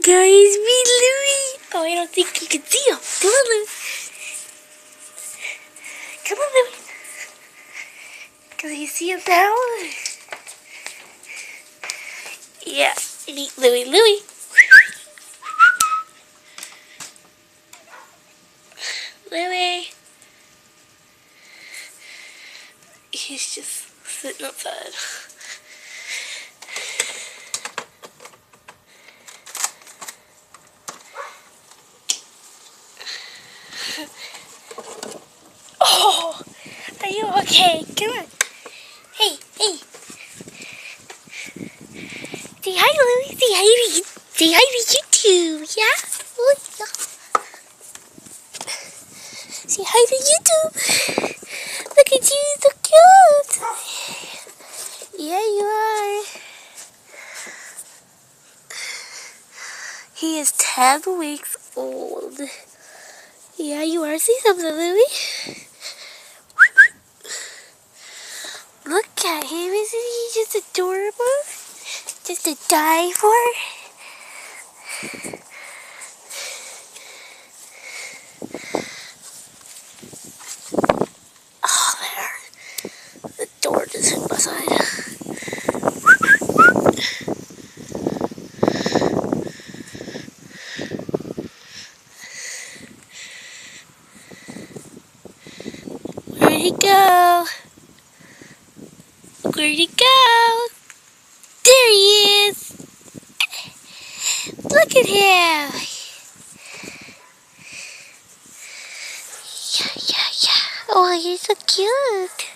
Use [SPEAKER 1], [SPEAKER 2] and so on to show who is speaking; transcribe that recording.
[SPEAKER 1] guys, meet Louie. Oh, I don't think you can see him. Come on, Louie. Come on, Louie. Can you see him now? Yeah, meet Louie. Louie. Louie. He's just sitting outside. Oh, are you okay? Come on. Hey, hey. Say hi, Louie. Say hi to YouTube. Yeah? Oh, yeah. Say hi to YouTube. Look at you, so cute. Yeah, you are. He is 10 weeks old. Yeah, you are. Say something, Louie. Look at him. Isn't he just adorable? Just to die for? Oh, there. The door just hit my side. Where'd he go? Where'd he go? There he is! Look at him! Yeah. Oh, he's so cute.